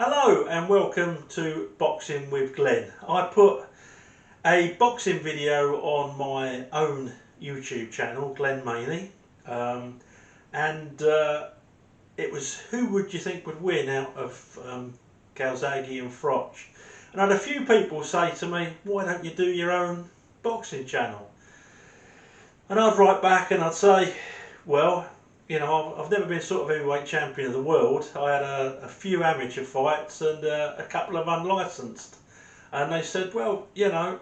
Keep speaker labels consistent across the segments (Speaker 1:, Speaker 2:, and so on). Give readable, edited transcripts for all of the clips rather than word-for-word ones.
Speaker 1: Hello and welcome to Boxing with Glenn. I put a boxing video on my own YouTube channel, Glenn Maney, and it was who would you think would win out of Calzaghe and Froch. And I had a few people say to me, why don't you do your own boxing channel? And I'd write back and I'd say, well, you know, I've never been sort of heavyweight champion of the world. I had a few amateur fights and a couple of unlicensed. And they said, well, you know,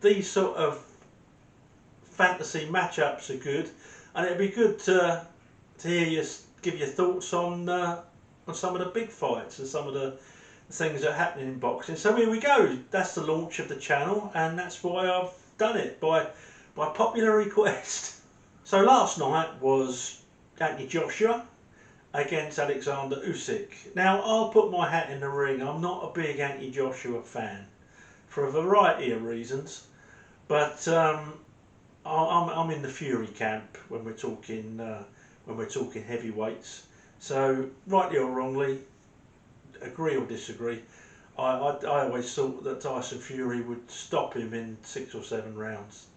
Speaker 1: these sort of fantasy matchups are good, and it'd be good to hear you give your thoughts on some of the big fights and some of the things that are happening in boxing. So here we go. That's the launch of the channel, and that's why I've done it by popular request. So last night was Anthony Joshua against Alexander Usyk. Now I'll put my hat in the ring. I'm not a big Anthony Joshua fan for a variety of reasons, but I'm in the Fury camp when we're talking heavyweights. So rightly or wrongly, agree or disagree, I always thought that Tyson Fury would stop him in 6 or 7 rounds.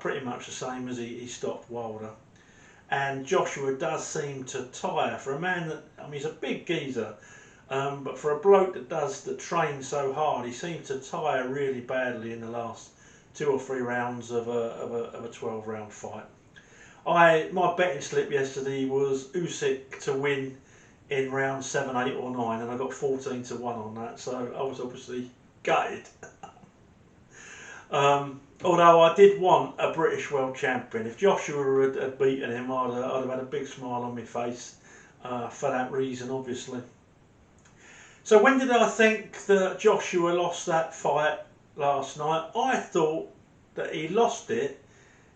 Speaker 1: Pretty much the same as he stopped Wilder. And Joshua does seem to tire for a man that, I mean, he's a big geezer, but for a bloke that trains so hard, he seemed to tire really badly in the last 2 or 3 rounds of a 12-round fight. My betting slip yesterday was Usyk to win in round 7, 8 or 9, and I got 14 to 1 on that, so I was obviously gutted. Although I did want a British world champion. If Joshua had beaten him, I'd have had a big smile on my face for that reason, obviously. So when did I think that Joshua lost that fight last night? I thought that he lost it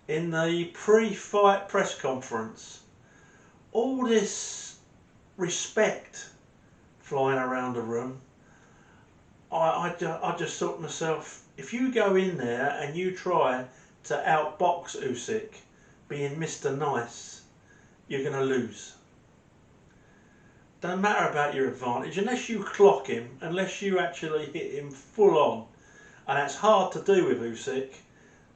Speaker 1: in the pre-fight press conference. All this respect flying around the room. I just thought to myself, if you go in there and you try to outbox Usyk, being Mr. Nice, you're going to lose. Don't matter about your advantage, unless you clock him, unless you actually hit him full on, and that's hard to do with Usyk,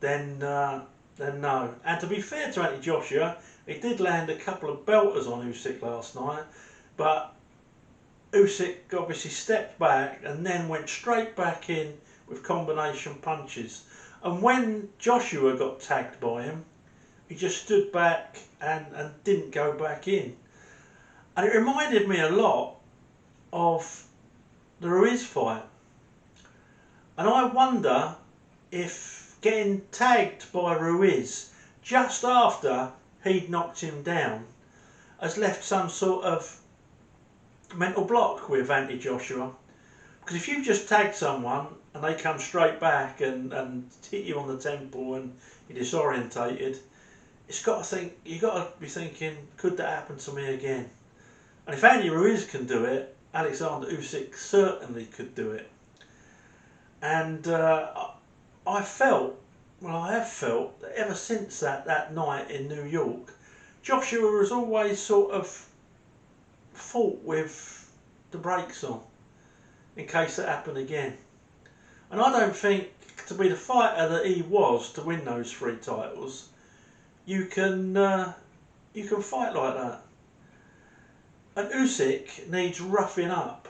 Speaker 1: then no. And to be fair to Anthony Joshua, he did land a couple of belters on Usyk last night, but Usyk obviously stepped back and then went straight back in with combination punches. And when Joshua got tagged by him, he just stood back and didn't go back in. And it reminded me a lot of the Ruiz fight. And I wonder if getting tagged by Ruiz just after he'd knocked him down has left some sort of mental block with Anthony Joshua. Because if you just tag someone and they come straight back and hit you on the temple and you're disorientated, you've got to be thinking, could that happen to me again? And if Andy Ruiz can do it, Alexander Usyk certainly could do it. And I have felt that ever since that night in New York, Joshua has always sort of fought with the brakes on in case that happened again. And I don't think, to be the fighter that he was to win those 3 titles, you can fight like that. And Usyk needs roughing up.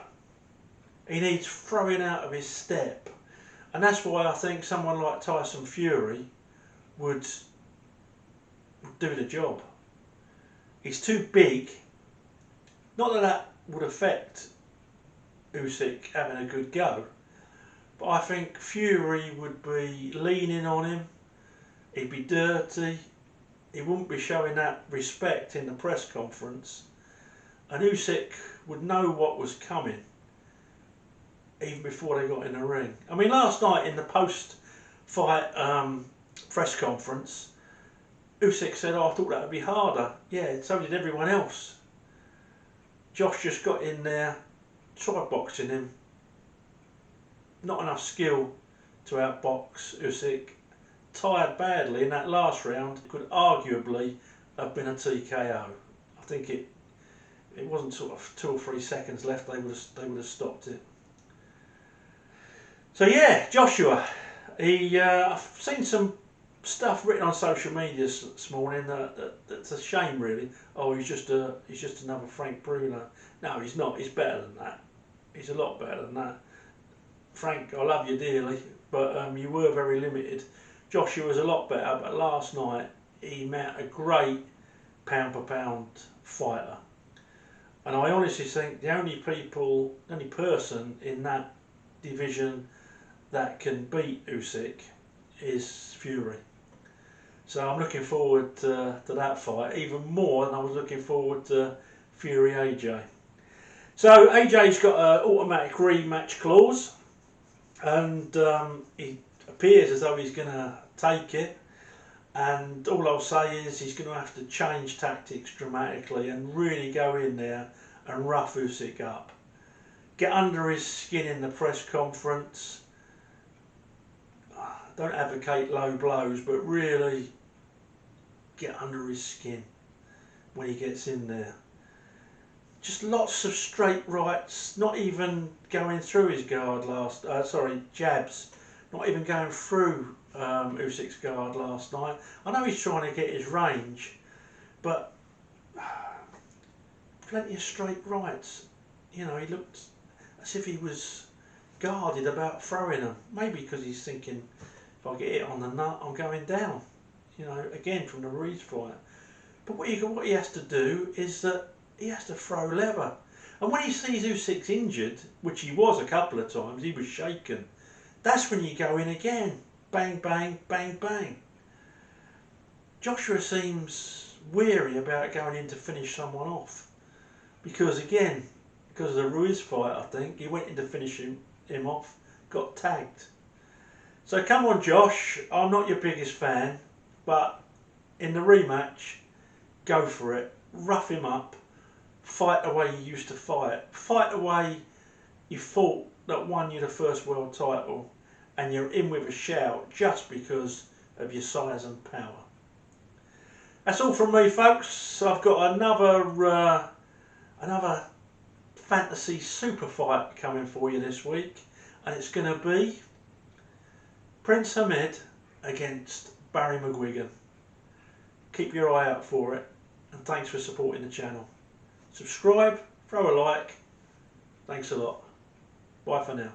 Speaker 1: He needs throwing out of his step. And that's why I think someone like Tyson Fury would do the job. He's too big. Not that that would affect Usyk having a good go, but I think Fury would be leaning on him. He'd be dirty. He wouldn't be showing that respect in the press conference. And Usyk would know what was coming even before they got in the ring. I mean, last night in the post-fight press conference, Usyk said, "Oh, I thought that would be harder." Yeah, so did everyone else. Josh just got in there, tried boxing him. Not enough skill to outbox Usyk. Tired badly in that last round. Could arguably have been a TKO. I think it wasn't sort of 2 or 3 seconds left. They would have stopped it. So yeah, Joshua. I've seen some stuff written on social media this morning that's a shame, really. Oh, he's just another Frank Bruno. No, he's not. He's better than that. He's a lot better than that. Frank, I love you dearly, but you were very limited. Joshua was a lot better, but last night he met a great pound for pound fighter, and I honestly think the only person in that division that can beat Usyk is Fury. So I'm looking forward to that fight even more than I was looking forward to Fury AJ. So AJ's got an automatic rematch clause, and he appears as though he's going to take it. And all I'll say is he's going to have to change tactics dramatically and really go in there and rough Usyk up. Get under his skin in the press conference. Don't advocate low blows, but really get under his skin when he gets in there. Just lots of straight rights, not even going through his guard jabs, not even going through Usyk's guard last night. I know he's trying to get his range, but plenty of straight rights. You know, he looked as if he was guarded about throwing them. Maybe because he's thinking, if I get hit on the nut, I'm going down. You know, again from the Ruiz fight. But what he has to do is that he has to throw leather. And when he sees Usyk's injured, which he was a couple of times, he was shaken. That's when you go in again. Bang, bang, bang, bang. Joshua seems weary about going in to finish someone off. Because again, because of the Ruiz fight, I think, he went in to finish him off, got tagged. So come on, Josh, I'm not your biggest fan, but in the rematch, go for it. Rough him up. Fight the way you used to fight. Fight the way you fought that won you the first world title, and you're in with a shout just because of your size and power. That's all from me, folks. I've got another fantasy super fight coming for you this week, and it's going to be Prince Hamid against Barry McGuigan. Keep your eye out for it, and thanks for supporting the channel. Subscribe, throw a like. Thanks a lot. Bye for now.